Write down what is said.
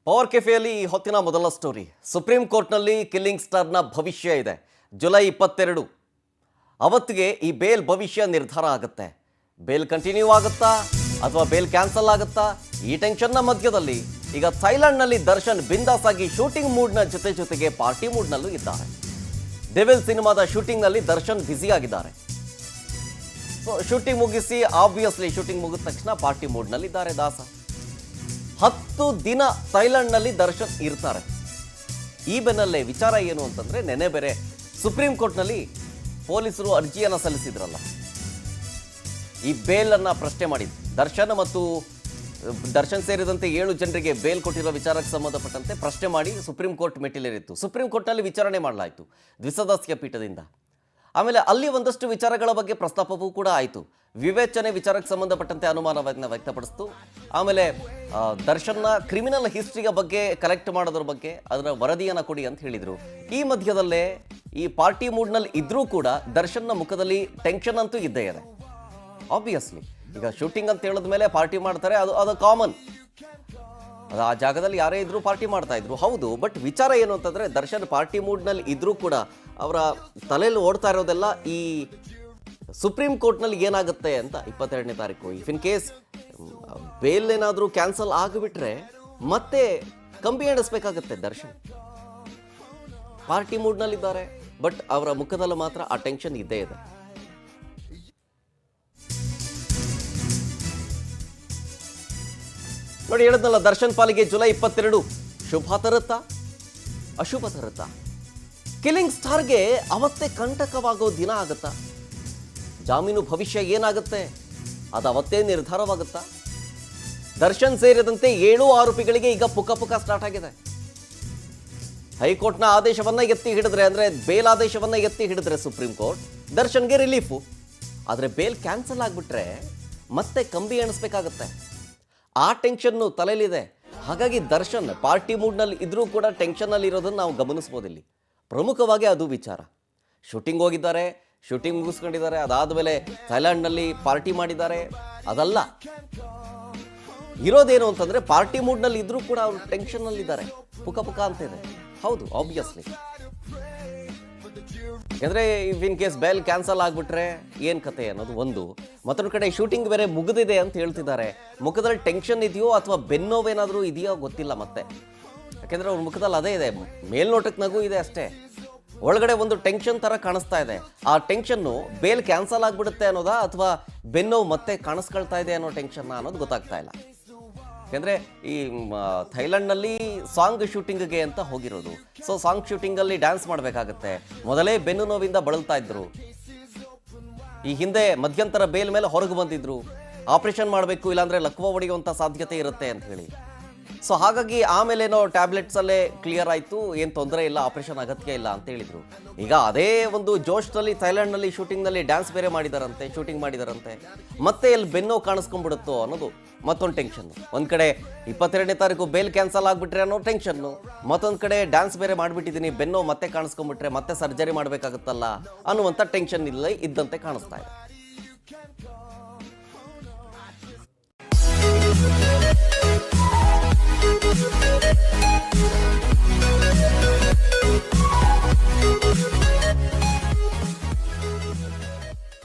Power ಕೆಫೆಯಲ್ಲಿ ಈ ಹೊತ್ತಿನ ಮೊದಲ ಸ್ಟೋರಿ. ಸುಪ್ರೀಂ ಕೋರ್ಟ್ನಲ್ಲಿ ಕಿಲ್ಲಿಂಗ್ ಸ್ಟಾರ್ನ ಭವಿಷ್ಯ ಇದೆ. ಜುಲೈ 22 ಅವತ್ತಿಗೆ ಈ ಬೇಲ್ ಭವಿಷ್ಯ ನಿರ್ಧಾರ ಆಗುತ್ತೆ. ಬೇಲ್ ಕಂಟಿನ್ಯೂ ಆಗುತ್ತಾ ಅಥವಾ ಬೇಲ್ ಕ್ಯಾನ್ಸಲ್ ಆಗುತ್ತಾ? ಈ ಟೆನ್ಷನ್ನ ಮಧ್ಯದಲ್ಲಿ ಈಗ ಥೈಲ್ಯಾಂಡ್ನಲ್ಲಿ ದರ್ಶನ್ ಬಿಂದಾಸ್ ಆಗಿ ಶೂಟಿಂಗ್ ಮೂಡ್ನ ಜೊತೆಗೆ ಪಾರ್ಟಿ ಮೂಡ್ನಲ್ಲೂ ಇದ್ದಾರೆ. ಡೆವಿಲ್ ಸಿನಿಮಾದ ಶೂಟಿಂಗ್ನಲ್ಲಿ ದರ್ಶನ್ ಬ್ಯುಸಿ ಆಗಿದ್ದಾರೆ. ಸೊ ಶೂಟಿಂಗ್ ಮುಗಿಸಿ ಆಬ್ವಿಯಸ್ಲಿ ಶೂಟಿಂಗ್ ಮುಗಿದ ತಕ್ಷಣ ಪಾರ್ಟಿ ಮೂಡ್ನಲ್ಲಿದ್ದಾರೆ ದಾಸ. 10 ದಿನ ಥೈಲ್ಯಾಂಡ್ನಲ್ಲಿ ದರ್ಶನ್ ಇರ್ತಾರೆ. ಈ ಬೆನ್ನಲ್ಲೇ ವಿಚಾರ ಏನು ಅಂತಂದರೆ, ನೆನೆ ಬೇರೆ ಸುಪ್ರೀಂ ಕೋರ್ಟ್ನಲ್ಲಿ ಪೊಲೀಸರು ಅರ್ಜಿಯನ್ನು ಸಲ್ಲಿಸಿದ್ರಲ್ಲ, ಈ ಬೇಲನ್ನು ಪ್ರಶ್ನೆ ಮಾಡಿದ್ರು. ದರ್ಶನ್ ಸೇರಿದಂತೆ 7 ಜನರಿಗೆ ಬೇಲ್ ಕೊಟ್ಟಿರೋ ವಿಚಾರಕ್ಕೆ ಸಂಬಂಧಪಟ್ಟಂತೆ ಪ್ರಶ್ನೆ ಮಾಡಿ ಸುಪ್ರೀಂ ಕೋರ್ಟ್ ಮೆಟ್ಟಿಲೇರಿತ್ತು. ಸುಪ್ರೀಂ ಕೋರ್ಟ್ನಲ್ಲಿ ವಿಚಾರಣೆ ಮಾಡಲಾಯಿತು ದ್ವಿಸದಸ್ಯ ಪೀಠದಿಂದ. ಆಮೇಲೆ ಅಲ್ಲಿ ಒಂದಷ್ಟು ವಿಚಾರಗಳ ಬಗ್ಗೆ ಪ್ರಸ್ತಾಪವೂ ಕೂಡ ಆಯಿತು. ವಿವೇಚನೆ ವಿಚಾರಕ್ಕೆ ಸಂಬಂಧಪಟ್ಟಂತೆ ಅನುಮಾನವನ್ನು ವ್ಯಕ್ತಪಡಿಸ್ತು. ಆಮೇಲೆ ದರ್ಶನ್ನ ಕ್ರಿಮಿನಲ್ ಹಿಸ್ಟ್ರಿಯ ಬಗ್ಗೆ ಕಲೆಕ್ಟ್ ಮಾಡೋದ್ರ ಬಗ್ಗೆ ಅದರ ವರದಿಯನ್ನು ಕೊಡಿ ಅಂತ ಹೇಳಿದರು. ಈ ಮಧ್ಯದಲ್ಲೇ ಈ ಪಾರ್ಟಿ ಮೂಡ್ನಲ್ಲಿ ಇದ್ರೂ ಕೂಡ ದರ್ಶನ್ನ ಮುಖದಲ್ಲಿ ಟೆನ್ಷನ್ ಅಂತೂ ಇದ್ದೇ ಇದೆ. ಆಬ್ವಿಯಸ್ಲಿ ಈಗ ಶೂಟಿಂಗ್ ಅಂತ ಹೇಳಿದ ಮೇಲೆ ಪಾರ್ಟಿ ಮಾಡ್ತಾರೆ, ಅದು ಕಾಮನ್. ಅದು ಆ ಜಾಗದಲ್ಲಿ ಯಾರೇ ಇದ್ರೂ ಪಾರ್ಟಿ ಮಾಡ್ತಾ ಇದ್ರು, ಹೌದು. ಬಟ್ ವಿಚಾರ ಏನು ಅಂತಂದರೆ, ದರ್ಶನ್ ಪಾರ್ಟಿ ಮೂಡ್ನಲ್ಲಿ ಇದ್ರೂ ಕೂಡ ಅವರ ತಲೆಯಲ್ಲಿ ಓಡ್ತಾ ಇರೋದೆಲ್ಲ ಈ ಸುಪ್ರೀಂ ಕೋರ್ಟ್ನಲ್ಲಿ ಏನಾಗುತ್ತೆ ಅಂತ. 22ನೇ ತಾರೀಕು ಇಫ್ ಇನ್ ಕೇಸ್ ಬೇಲ್ ಏನಾದರೂ ಕ್ಯಾನ್ಸಲ್ ಆಗಿಬಿಟ್ರೆ ಮತ್ತೆ ಕಂಬಿ ಎಣಿಸ್ಬೇಕಾಗತ್ತೆ. ದರ್ಶನ್ ಪಾರ್ಟಿ ಮೂಡ್ನಲ್ಲಿದ್ದಾರೆ, ಬಟ್ ಅವರ ಮುಖದಲ್ಲಿ ಮಾತ್ರ ಆ ಟೆನ್ಷನ್ ಇದ್ದೇ ಇದೆ. ನೋಡಿ, ಹೇಳಿದ್ನಲ್ಲ, ದರ್ಶನ್ ಪಾಲಿಗೆ ಜುಲೈ 22 ಶುಭ ತರುತ್ತಾ ಅಶುಭ ತರುತ್ತಾ? ಕಿಲ್ಲಿಂಗ್ ಸ್ಟಾರ್ಗೆ ಅವತ್ತೇ ಕಂಟಕವಾಗೋ ದಿನ ಆಗುತ್ತಾ? ಜಾಮೀನು ಭವಿಷ್ಯ ಏನಾಗುತ್ತೆ ಅದು ಅವತ್ತೇ ನಿರ್ಧಾರವಾಗುತ್ತಾ? ದರ್ಶನ್ ಸೇರಿದಂತೆ 7 ಆರೋಪಿಗಳಿಗೆ ಈಗ ಪುಕ ಸ್ಟಾರ್ಟ್ ಆಗಿದೆ. ಹೈಕೋರ್ಟ್ನ ಆದೇಶವನ್ನ ಎತ್ತಿ ಹಿಡಿದ್ರೆ, ಅಂದರೆ ಬೇಲ್ ಆದೇಶವನ್ನ ಎತ್ತಿ ಹಿಡಿದ್ರೆ ಸುಪ್ರೀಂ ಕೋರ್ಟ್, ದರ್ಶನ್ಗೆ ರಿಲೀಫು. ಆದರೆ ಬೇಲ್ ಕ್ಯಾನ್ಸಲ್ ಆಗಿಬಿಟ್ರೆ ಮತ್ತೆ ಕಂಬಿ ಎಣಿಸ್ಬೇಕಾಗತ್ತೆ. ಆ ಟೆನ್ಷನ್ನು ತಲೆಯಲ್ಲಿದೆ. ಹಾಗಾಗಿ ದರ್ಶನ್ ಪಾರ್ಟಿ ಮೂಡ್ನಲ್ಲಿ ಇದ್ರೂ ಕೂಡ ಟೆನ್ಷನ್ನಲ್ಲಿ ಇರೋದನ್ನು ನಾವು ಗಮನಿಸ್ಬೋದು. ಇಲ್ಲಿ ಪ್ರಮುಖವಾಗಿ ಅದು ವಿಚಾರ. ಶೂಟಿಂಗ್ ಹೋಗಿದ್ದಾರೆ, ಶೂಟಿಂಗ್ ಮುಗಿಸ್ಕೊಂಡಿದ್ದಾರೆ, ಅದಾದಮೇಲೆ ಥೈಲ್ಯಾಂಡ್ನಲ್ಲಿ ಪಾರ್ಟಿ ಮಾಡಿದ್ದಾರೆ. ಅದಲ್ಲ, ಇರೋದೇನು ಅಂತಂದರೆ ಪಾರ್ಟಿ ಮೂಡ್ನಲ್ಲಿ ಇದ್ರೂ ಕೂಡ ಅವರು ಟೆನ್ಷನ್ನಲ್ಲಿದ್ದಾರೆ, ಪುಕ ಅಂತ ಇದೆ. ಹೌದು, ಆಬ್ವಿಯಸ್ಲಿ. ಯಾಕಂದರೆ if in case bail cancel ಆಗಿಬಿಟ್ರೆ ಏನು ಕತೆ ಅನ್ನೋದು ಒಂದು. ಮತ್ತೊಂದು ಕಡೆ ಶೂಟಿಂಗ್ ಬೇರೆ ಮುಗಿದಿದೆ ಅಂತ ಹೇಳ್ತಿದ್ದಾರೆ. ಮುಖದಲ್ಲಿ ಟೆನ್ಷನ್ ಇದೆಯೋ ಅಥವಾ ಬೆನ್ನೋವೇನಾದರೂ ಇದೆಯೋ ಗೊತ್ತಿಲ್ಲ ಮತ್ತೆ. ಯಾಕೆಂದರೆ ಅವ್ರ ಮುಖದಲ್ಲಿ ಅದೇ ಇದೆ, ಮೇಲ್ನೋಟಕ್ಕೆ ನಗು ಇದೆ ಅಷ್ಟೇ, ಒಳಗಡೆ ಒಂದು ಟೆನ್ಷನ್ ಥರ ಕಾಣಿಸ್ತಾ ಇದೆ. ಆ ಟೆನ್ಷನ್ನು ಬೇಲ್ ಕ್ಯಾನ್ಸಲ್ ಆಗಿಬಿಡುತ್ತೆ ಅನ್ನೋದಾ ಅಥವಾ ಬೆನ್ನೋವು ಮತ್ತೆ ಕಾಣಿಸ್ಕೊಳ್ತಾ ಇದೆ ಅನ್ನೋ ಟೆನ್ಷನ್ನ ಅನ್ನೋದು ಗೊತ್ತಾಗ್ತಾ ಇಲ್ಲ. ಯಾಕೆಂದರೆ ಈ ಥೈಲ್ಯಾಂಡ್ನಲ್ಲಿ ಸಾಂಗ್ ಶೂಟಿಂಗ್ಗೆ ಅಂತ ಹೋಗಿರೋದು. ಸೊ ಸಾಂಗ್ ಶೂಟಿಂಗಲ್ಲಿ ಡ್ಯಾನ್ಸ್ ಮಾಡಬೇಕಾಗತ್ತೆ. ಮೊದಲೇ ಬೆನ್ನು ನೋವಿಂದ ಬಳಲ್ತಾ ಇದ್ರು. ಈ ಹಿಂದೆ ಮಧ್ಯಂತರ ಬೇಲ್ ಮೇಲೆ ಹೊರಗೆ ಬಂದಿದ್ರು, ಆಪರೇಷನ್ ಮಾಡಬೇಕು ಇಲ್ಲಾಂದರೆ ಲಕ್ವ ಹೊಡೆಯುವಂಥ ಸಾಧ್ಯತೆ ಇರುತ್ತೆ ಅಂತ ಹೇಳಿ. ಸೊ ಹಾಗಾಗಿ ಆಮೇಲೇನೋ ಟ್ಯಾಬ್ಲೆಟ್ಸಲ್ಲೇ ಕ್ಲಿಯರ್ ಆಯಿತು, ಏನು ತೊಂದರೆ ಇಲ್ಲ, ಆಪರೇಷನ್ ಅಗತ್ಯ ಇಲ್ಲ ಅಂತ ಹೇಳಿದರು. ಈಗ ಅದೇ ಒಂದು ಜೋಶ್ನಲ್ಲಿ ಥೈಲ್ಯಾಂಡ್ನಲ್ಲಿ ಶೂಟಿಂಗ್ನಲ್ಲಿ ಡ್ಯಾನ್ಸ್ ಬೇರೆ ಮಾಡಿದಾರಂತೆ, ಶೂಟಿಂಗ್ ಮಾಡಿದಾರಂತೆ. ಮತ್ತೆ ಎಲ್ಲಿ ಬೆನ್ನೋ ಕಾಣಿಸ್ಕೊಂಡ್ಬಿಡುತ್ತೋ ಅನ್ನೋದು ಮತ್ತೊಂದು ಟೆನ್ಷನ್ನು. ಒಂದು ಕಡೆ 22ನೇ ತಾರೀಕು ಬೇಲ್ ಕ್ಯಾನ್ಸಲ್ ಆಗಿಬಿಟ್ರೆ ಅನ್ನೋ ಟೆನ್ಷನ್ನು, ಮತ್ತೊಂದು ಕಡೆ ಡ್ಯಾನ್ಸ್ ಬೇರೆ ಮಾಡಿಬಿಟ್ಟಿದ್ದೀನಿ, ಬೆನ್ನೋ ಮತ್ತೆ ಕಾಣಿಸ್ಕೊಂಡ್ಬಿಟ್ರೆ ಮತ್ತೆ ಸರ್ಜರಿ ಮಾಡಬೇಕಾಗುತ್ತಲ್ಲ ಅನ್ನುವಂಥ ಟೆನ್ಷನ್ ಇದ್ದಂತೆ ಕಾಣಿಸ್ತಾ ಇದೆ.